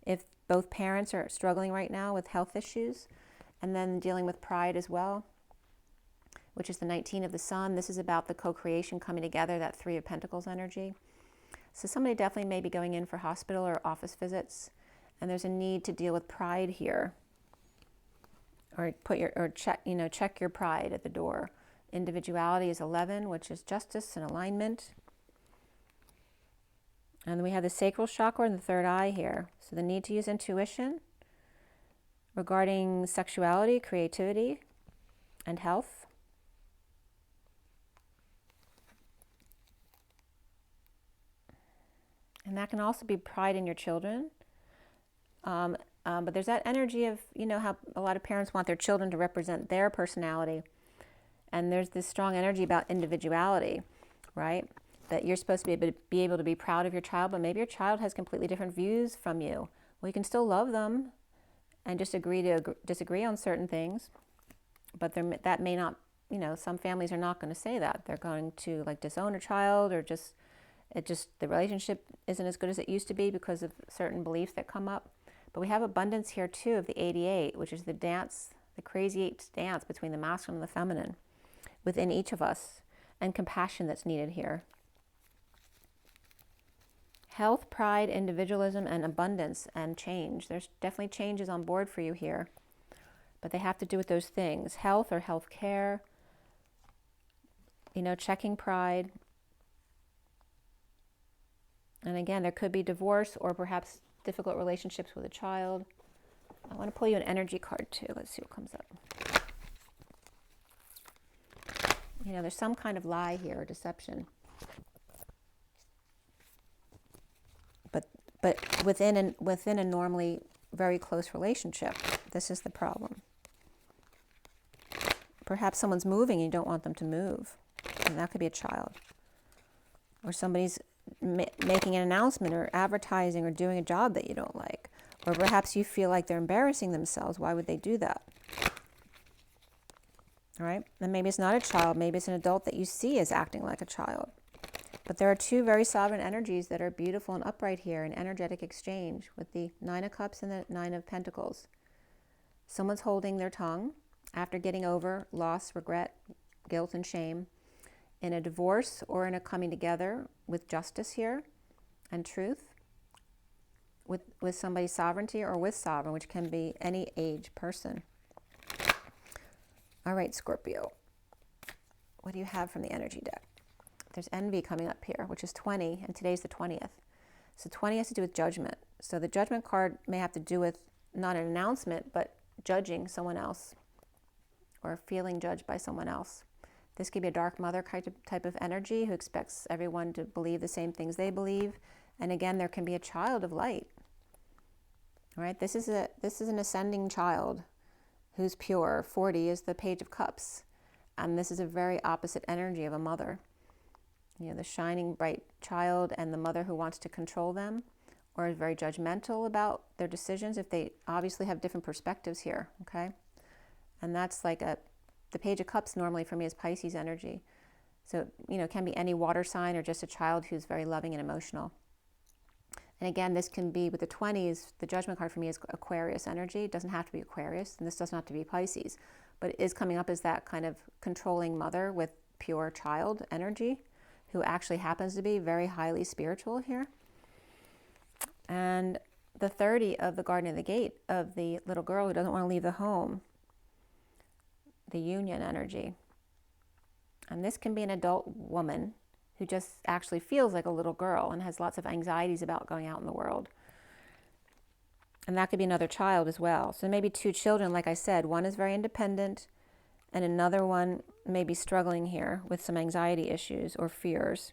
If both parents are struggling right now with health issues. And then dealing with pride as well, which is the 19 of the Sun. This is about the co-creation coming together, that Three of Pentacles energy. So somebody definitely may be going in for hospital or office visits, and there's a need to deal with pride here, or check your pride at the door. Individuality is 11, which is justice and alignment. And then we have the sacral chakra and the third eye here. So the need to use intuition regarding sexuality, creativity, and health. And that can also be pride in your children. But there's that energy of, you know, how a lot of parents want their children to represent their personality. And there's this strong energy about individuality, right? That you're supposed to be able to be proud of your child, but maybe your child has completely different views from you. Well, you can still love them and just agree to disagree on certain things. But that may not, you know, some families are not going to say that. They're going to like disown a child, or the relationship isn't as good as it used to be because of certain beliefs that come up. But we have abundance here too of the 88, which is the dance, the crazy eight dance between the masculine and the feminine within each of us, and compassion that's needed here. Health, pride, individualism, and abundance, and change. There's definitely changes on board for you here, but they have to do with those things. Health or health care, you know, checking pride. And again, there could be divorce or perhaps difficult relationships with a child. I want to pull you an energy card too. Let's see what comes up. You know, there's some kind of lie here or deception. But within a normally very close relationship, this is the problem. Perhaps someone's moving and you don't want them to move. And that could be a child. Or somebody's making an announcement or advertising or doing a job that you don't like. Or perhaps you feel like they're embarrassing themselves. Why would they do that? All right? And maybe it's not a child. Maybe it's an adult that you see as acting like a child. But there are two very sovereign energies that are beautiful and upright here in energetic exchange with the Nine of Cups and the Nine of Pentacles. Someone's holding their tongue after getting over loss, regret, guilt, and shame in a divorce or in a coming together with justice here and truth with somebody's sovereignty or with sovereign, which can be any age person. All right, Scorpio. What do you have from the energy deck? There's envy coming up here, which is 20, and today's the 20th. So 20 has to do with judgment. So the judgment card may have to do with not an announcement, but judging someone else or feeling judged by someone else. This could be a dark mother type of energy who expects everyone to believe the same things they believe. And again, there can be a child of light. All right, this is an ascending child who's pure. 40 is the Page of Cups. And this is a very opposite energy of a mother. You know, the shining, bright child and the mother who wants to control them or is very judgmental about their decisions if they obviously have different perspectives here, okay? And that's like the Page of Cups normally for me is Pisces energy. So, you know, it can be any water sign or just a child who's very loving and emotional. And again, this can be with the 20s, the judgment card for me is Aquarius energy. It doesn't have to be Aquarius, and this doesn't have to be Pisces, but it is coming up as that kind of controlling mother with pure child energy, who actually happens to be very highly spiritual here. And the 30 of the Garden of the Gate of the little girl who doesn't want to leave the home, the union energy. And this can be an adult woman who just actually feels like a little girl and has lots of anxieties about going out in the world. And that could be another child as well. So maybe two children, like I said, one is very independent and another one may be struggling here with some anxiety issues or fears.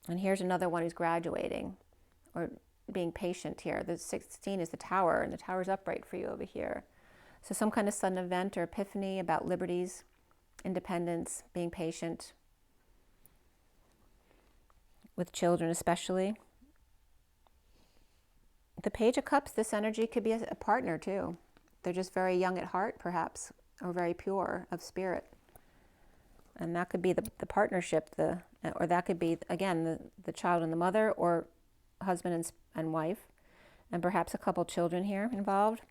And here's another one who's graduating or being patient here. The 16 is the Tower, and the Tower's upright for you over here. So some kind of sudden event or epiphany about liberties, independence, being patient with children especially. The Page of Cups, this energy could be a partner too. They're just very young at heart perhaps, or very pure of spirit. And that could be the partnership, or that could be, again, the child and the mother, or husband and wife, and perhaps a couple children here involved.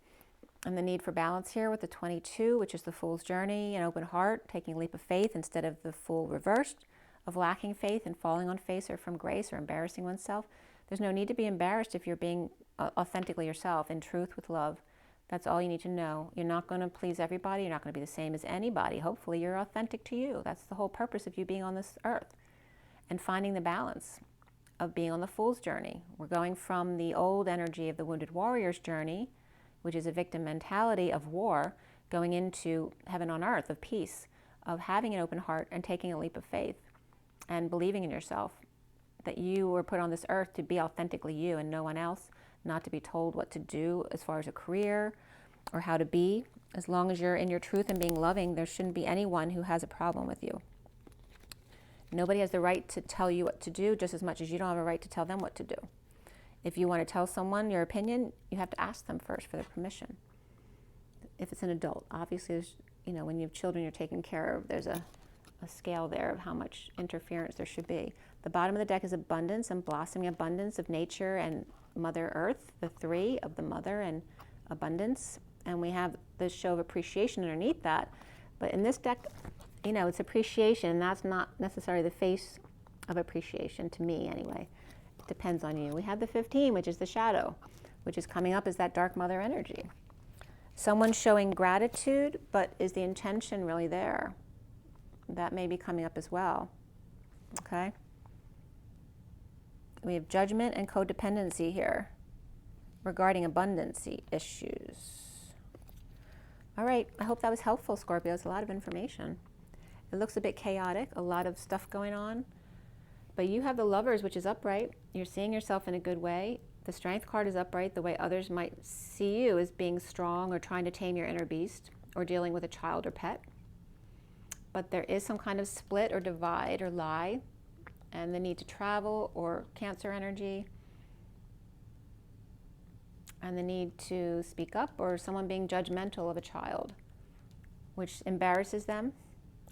And the need for balance here with the 22, which is the Fool's Journey, an open heart, taking a leap of faith instead of the Fool reversed, of lacking faith and falling on face or from grace or embarrassing oneself. There's no need to be embarrassed if you're being authentically yourself, in truth with love. That's all you need to know. You're not going to please everybody. You're not going to be the same as anybody. Hopefully you're authentic to you. That's the whole purpose of you being on this earth and finding the balance of being on the Fool's Journey. We're going from the old energy of the Wounded Warrior's journey, which is a victim mentality of war, going into heaven on earth of peace, of having an open heart and taking a leap of faith and believing in yourself. that you were put on this earth to be authentically you and no one else, not to be told what to do as far as a career or how to be. As long as you're in your truth and being loving, there shouldn't be anyone who has a problem with you. Nobody has the right to tell you what to do, just as much as you don't have a right to tell them what to do. If you want to tell someone your opinion, you have to ask them first for their permission. If it's an adult, obviously, there's, you know, when you have children you're taking care of, there's a scale there of how much interference there should be. The bottom of the deck is abundance and blossoming abundance of nature and Mother Earth, the three of the mother and abundance. And we have the show of appreciation underneath that. But in this deck, you know, it's appreciation, and that's not necessarily the face of appreciation, to me anyway. It depends on you. We have the 15, which is the shadow, which is coming up as that dark mother energy. Someone showing gratitude, but is the intention really there? That may be coming up as well, okay? We have judgment and codependency here regarding abundancy issues. All right, I hope that was helpful, Scorpio. It's a lot of information. It looks a bit chaotic, a lot of stuff going on, but you have the Lovers, which is upright. You're seeing yourself in a good way. The Strength card is upright, the way others might see you as being strong or trying to tame your inner beast or dealing with a child or pet. But there is some kind of split or divide or lie, and the need to travel or Cancer energy, and the need to speak up, or someone being judgmental of a child, which embarrasses them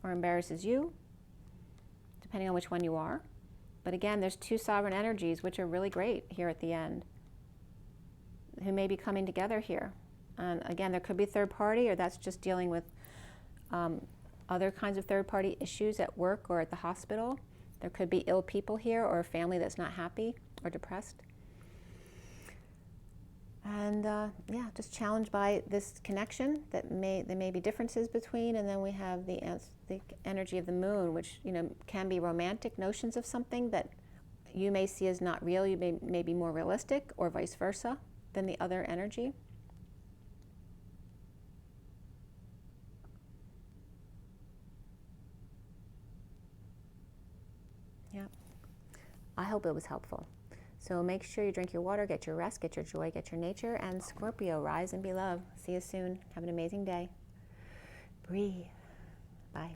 or embarrasses you, depending on which one you are. But again, there's two sovereign energies, which are really great here at the end, who may be coming together here. And again, there could be third party, or that's just dealing with other kinds of third party issues at work or at the hospital. There could be ill people here, or a family that's not happy or depressed. And yeah, just challenged by this connection that there may be differences between. And then we have the energy of the moon, which, you know, can be romantic notions of something that you may see as not real. You may be more realistic, or vice versa, than the other energy. Yeah, I hope it was helpful. So make sure you drink your water, get your rest, get your joy, get your nature, and Scorpio, rise and be love. See you soon. Have an amazing day. Breathe.